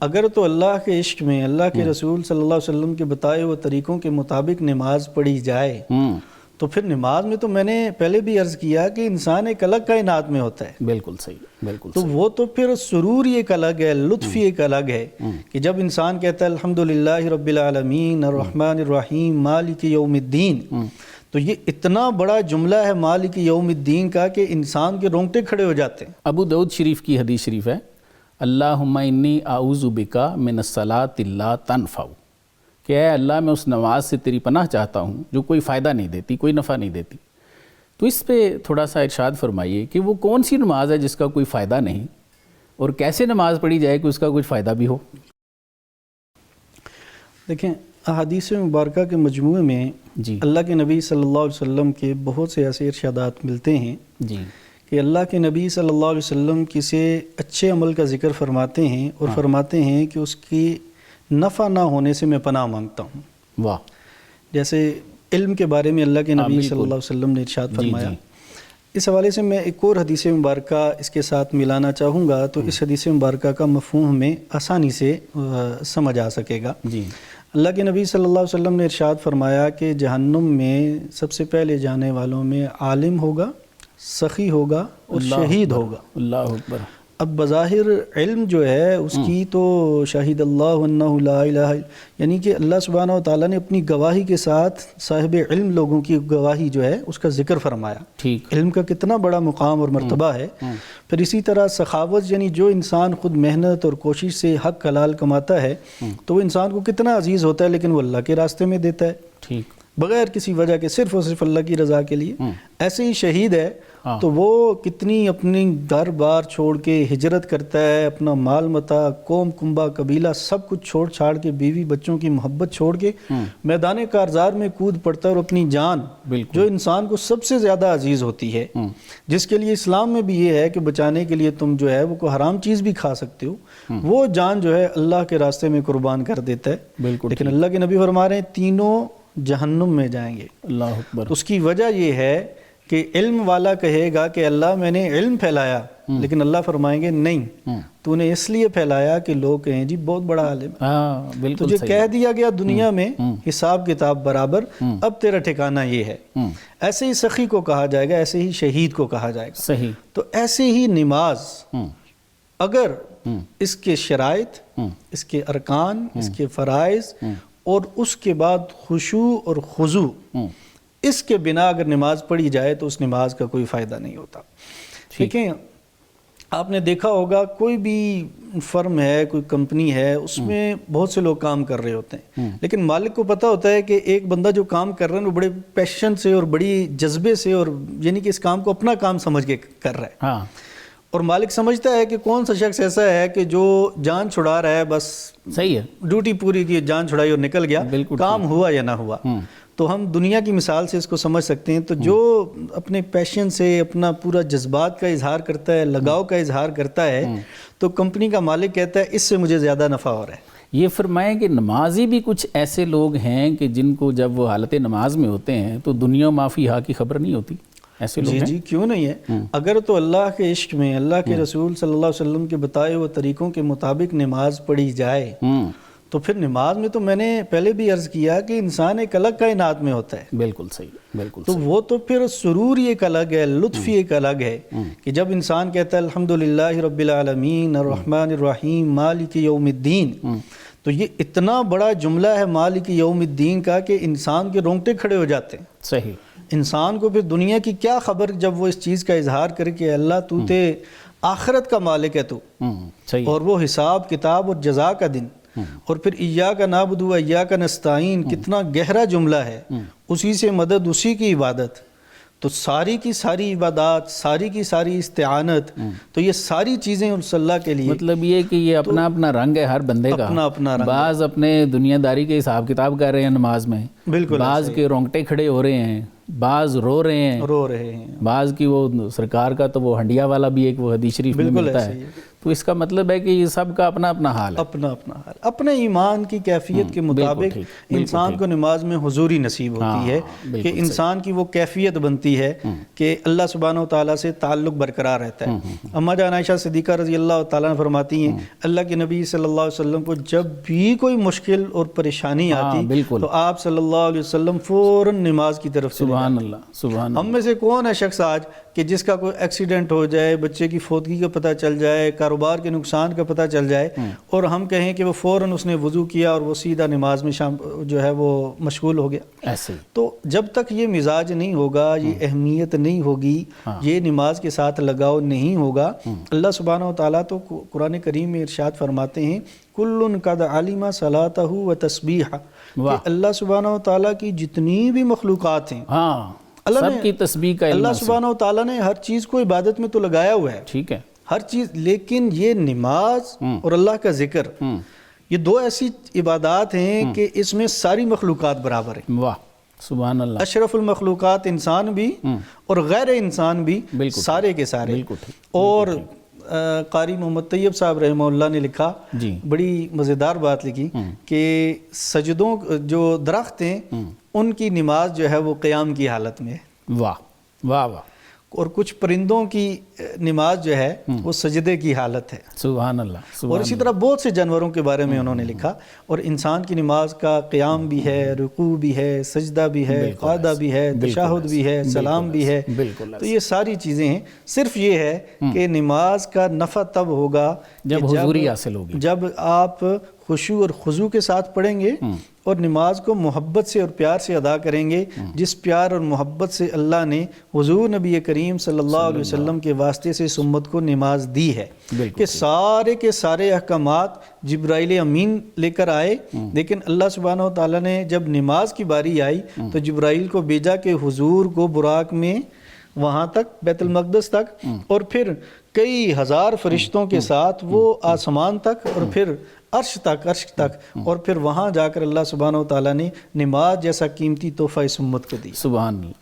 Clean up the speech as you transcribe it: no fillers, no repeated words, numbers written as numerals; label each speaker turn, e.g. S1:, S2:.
S1: اگر تو اللہ کے عشق میں اللہ کے رسول صلی اللہ علیہ وسلم کے بتائے ہوئے طریقوں کے مطابق نماز پڑھی جائے تو پھر نماز میں تو میں نے پہلے بھی عرض کیا کہ انسان ایک الگ کائنات میں ہوتا ہے.
S2: بالکل صحیح، بالکل
S1: تو وہ تو پھر سرور ایک الگ ہے، لطف ایک الگ ہے کہ جب انسان کہتا ہے الحمدللہ رب العالمین الرحمن الرحیم مالک یوم الدین، تو یہ اتنا بڑا جملہ ہے مالک یوم الدین کا کہ انسان کے رونگٹے کھڑے ہو جاتے ہیں.
S2: ابو داؤد شریف کی حدیث شریف ہے، اللہم انی اعوذ بکا من الصلاۃ لا تنفع، کہ اے اللہ میں اس نماز سے تیری پناہ چاہتا ہوں جو کوئی فائدہ نہیں دیتی، کوئی نفع نہیں دیتی. تو اس پہ تھوڑا سا ارشاد فرمائیے کہ وہ کون سی نماز ہے جس کا کوئی فائدہ نہیں، اور کیسے نماز پڑھی جائے کہ اس کا کوئی فائدہ بھی ہو؟
S1: دیکھیں، احادیث مبارکہ کے مجموعے میں
S2: جی
S1: اللہ کے نبی صلی اللہ علیہ وسلم کے بہت سے ایسے ارشادات ملتے ہیں
S2: جی
S1: کہ اللہ کے نبی صلی اللہ علیہ وسلم کسی اچھے عمل کا ذکر فرماتے ہیں اور فرماتے ہیں کہ اس کی نفع نہ ہونے سے میں پناہ مانگتا ہوں.
S2: واہ.
S1: جیسے علم کے بارے میں اللہ کے نبی صلی اللہ علیہ وسلم نے ارشاد فرمایا. اس حوالے سے میں ایک اور حدیث مبارکہ اس کے ساتھ ملانا چاہوں گا تو اس حدیث مبارکہ کا مفہوم ہمیں آسانی سے سمجھ آ سکے گا.
S2: جی.
S1: اللہ کے نبی صلی اللہ علیہ وسلم نے ارشاد فرمایا کہ جہنم میں سب سے پہلے جانے والوں میں عالم ہوگا، سخی ہوگا اور شہید ہوگا.
S2: اللہ اکبر.
S1: اب بظاہر علم جو ہے اس کی تو شاہد اللہ انہ لا الہ، یعنی کہ اللہ سبحانہ و تعالیٰ نے اپنی گواہی کے ساتھ صاحب علم لوگوں کی گواہی جو ہے اس کا ذکر فرمایا.
S2: ٹھیک.
S1: علم کا کتنا بڑا مقام اور مرتبہ ہے. پھر اسی طرح سخاوت، یعنی جو انسان خود محنت اور کوشش سے حق حلال کماتا ہے تو وہ انسان کو کتنا عزیز ہوتا ہے، لیکن وہ اللہ کے راستے میں دیتا ہے
S2: ٹھیک،
S1: بغیر کسی وجہ کے، صرف اور صرف اللہ کی رضا کے لیے. ایسے ہی شہید ہے تو وہ کتنی اپنی گھر بار چھوڑ کے ہجرت کرتا ہے، اپنا مال متاع، قوم کنبہ قبیلہ سب کچھ چھوڑ چھاڑ کے، بیوی بچوں کی محبت چھوڑ کے میدان کارزار میں کود پڑتا ہے، اور اپنی جان جو انسان کو سب سے زیادہ عزیز ہوتی ہے، جس کے لیے اسلام میں بھی یہ ہے کہ بچانے کے لیے تم جو ہے وہ کوئی حرام چیز بھی کھا سکتے ہو، وہ جان جو ہے اللہ کے راستے میں قربان کر دیتا ہے. لیکن اللہ کے نبی فرما رہے ہیں تینوں جہنم میں جائیں گے.
S2: اللہ اکبر.
S1: اس کی وجہ یہ ہے کہ علم والا کہے گا کہ اللہ میں نے علم پھیلایا، لیکن اللہ فرمائیں گے نہیں، تو نے اس لیے پھیلایا کہ لوگ کہیں جی بہت بڑا عالم ہے، تجھے کہہ دیا گیا دنیا میں حساب کتاب برابر، اب تیرا ٹھکانہ یہ ہے. ایسے ہی سخی کو کہا جائے گا، ایسے ہی شہید کو کہا جائے گا.
S2: صحیح.
S1: تو ایسے ہی نماز اگر اس کے شرائط، اس کے ارکان، اس کے فرائض اور اس کے بعد خشوع اور خضوع، اس کے بنا اگر نماز پڑھی جائے تو اس نماز کا کوئی فائدہ نہیں ہوتا. دیکھیں، آپ نے دیکھا ہوگا کوئی بھی فرم ہے، کوئی کمپنی ہے، اس میں بہت سے لوگ کام کر رہے ہوتے ہیں، لیکن مالک کو پتہ ہوتا ہے کہ ایک بندہ جو کام کر رہا ہے وہ بڑے پیشن سے اور بڑی جذبے سے، اور یعنی کہ اس کام کو اپنا کام سمجھ کے کر رہا ہے. اور مالک سمجھتا ہے کہ کون سا شخص ایسا ہے کہ جو جان چھڑا رہا ہے، بس
S2: صحیح ہے،
S1: ڈیوٹی پوری کی، جان چھڑائی اور نکل گیا، کام ہوا یا نہ ہوا. تو ہم دنیا کی مثال سے اس کو سمجھ سکتے ہیں. تو جو اپنے پیشن سے اپنا پورا جذبات کا اظہار کرتا ہے، لگاؤ کا اظہار کرتا ہے، تو کمپنی کا مالک کہتا ہے اس سے مجھے زیادہ نفع ہو رہا ہے.
S2: یہ فرمائیں کہ نمازی بھی کچھ ایسے لوگ ہیں کہ جن کو جب وہ حالت نماز میں ہوتے ہیں تو دنیا ما فیہا کی خبر نہیں ہوتی. ایسے لوگ ہیں؟
S1: جی کیوں نہیں ہے. اگر تو اللہ کے عشق میں اللہ کے رسول صلی اللہ علیہ وسلم کے بتائے ہوئے طریقوں کے مطابق نماز پڑھی جائے تو پھر نماز میں تو میں نے پہلے بھی عرض کیا کہ انسان ایک الگ کائنات میں ہوتا ہے.
S2: بالکل صحیح، بالکل.
S1: تو وہ تو پھر سرور ایک الگ ہے، لطف ایک الگ ہے کہ جب انسان کہتا ہے الحمدللہ رب العالمین الرحمن الرحیم مالک یوم الدین، تو یہ اتنا بڑا جملہ ہے مالک یوم الدین کا کہ انسان کے رونگٹے کھڑے ہو جاتے ہیں.
S2: صحیح. انسان
S1: کو پھر دنیا کی کیا خبر جب وہ اس چیز کا اظہار کرے کہ اللہ تو تے آخرت کا مالک ہے تو، اور وہ حساب کتاب اور جزا کا دن، اور پھر ایاک نعبد و ایاک نستعین، کتنا گہرا جملہ ہے. اسی سے مدد، اسی کی عبادت، تو ساری کی ساری عبادات، ساری کی ساری استعانت، تو یہ ساری چیزیں اس اللہ کے لیے.
S2: مطلب یہ کہ یہ اپنا اپنا رنگ ہے ہر بندے کا،
S1: اپنا اپنا رنگ.
S2: بعض اپنے دنیا داری کے حساب کتاب کر رہے ہیں نماز میں،
S1: بالکل،
S2: بعض کے رونگٹے کھڑے ہو رہے ہیں، بعض رو رہے ہیں،
S1: بعض کی
S2: وہ سرکار کا تو وہ ہنڈیا والا بھی ایک وہ حدیث شریف میں ملتا ہے. تو اس کا مطلب ہے کہ یہ سب کا اپنا اپنا حال ہے.
S1: اپنا اپنا حال، اپنے ایمان کی کیفیت کے مطابق انسان کو نماز میں حضوری نصیب ہوتی ہے کہ انسان کی وہ کیفیت بنتی ہے کہ اللہ سبحانہ و تعالیٰ سے تعلق برقرار رہتا ہے. اماں جان عائشہ صدیقہ رضی اللہ تعالیٰ عنہ فرماتی ہیں اللہ کے نبی صلی اللہ علیہ وسلم کو جب بھی کوئی مشکل اور پریشانی آتی تو آپ صلی اللہ علیہ وسلم فوراً نماز کی طرف چلے
S2: سبحان اللہ سبحان
S1: ہم میں سے کون ہے شخص آج کہ جس کا کوئی ایکسیڈنٹ ہو جائے، بچے کی فوتگی کا پتہ چل جائے، کاروبار کے نقصان کا پتہ چل جائے اور ہم کہیں کہ وہ فوراً اس نے وضو کیا اور وہ سیدھا نماز میں جو ہے وہ مشغول ہو گیا.
S2: ایسے ہی
S1: تو جب تک یہ مزاج نہیں ہوگا، یہ اہمیت نہیں ہوگی، یہ نماز کے ساتھ لگاؤ نہیں ہوگا. اللہ سبحانہ و تعالیٰ تو قرآن کریم میں ارشاد فرماتے ہیں کل قد علم صلاتہ و تسبیحہ، کہ اللہ سبحانہ و تعالیٰ کی جتنی بھی مخلوقات ہیں
S2: سب کی تسبیح کا علم
S1: اللہ سبحانہ و تعالیٰ نے ہر چیز کو عبادت میں تو لگایا ہوا ہے،
S2: ٹھیک ہے
S1: ہر چیز، لیکن یہ نماز اور اللہ کا ذکر یہ دو ایسی عبادات ہیں کہ اس میں ساری مخلوقات برابر ہیں.
S2: واہ سبحان اللہ.
S1: اشرف المخلوقات انسان بھی اور غیر انسان بھی سارے کے سارے. اور قاری محمد طیب صاحب رحمہ اللہ نے لکھا، بڑی مزیدار بات لکھی کہ سجدوں جو درخت ہیں ان کی نماز جو ہے وہ قیام کی حالت میں ہے.
S2: واہ واہ واہ.
S1: اور کچھ پرندوں کی نماز جو ہے وہ سجدے کی حالت ہے.
S2: سبحان اللہ.
S1: اور اسی طرح بہت سے جانوروں کے بارے میں انہوں نے لکھا. اور انسان کی نماز کا قیام بھی ہے، رکوع بھی ہے، سجدہ بھی ہے، قعدہ بھی ہے، تشہد بھی ہے، سلام بھی ہے. تو یہ ساری چیزیں ہیں. صرف یہ ہے کہ نماز کا نفع تب ہوگا
S2: جب حضوری حاصل ہوگی،
S1: جب آپ خشوع اور خضوع کے ساتھ پڑھیں گے اور نماز کو محبت سے اور پیار سے ادا کریں گے، جس پیار اور محبت سے اللہ نے حضور نبی کریم صلی اللہ علیہ وسلم کے واسطے سے اس امت کو نماز دی ہے کہ سارے کے سارے احکامات جبرائیل امین لے کر آئے. لیکن اللہ سبحانہ و تعالیٰ نے جب نماز کی باری آئی تو جبرائیل کو بھیجا کہ حضور کو براق میں وہاں تک بیت المقدس تک اور پھر کئی ہزار فرشتوں کے ساتھ وہ آسمان تک اور پھر عرش تک اور پھر وہاں جا کر اللہ سبحانہ و تعالیٰ نے نماز جیسا قیمتی تحفہ اس امت کو دی.
S2: سبحان اللہ.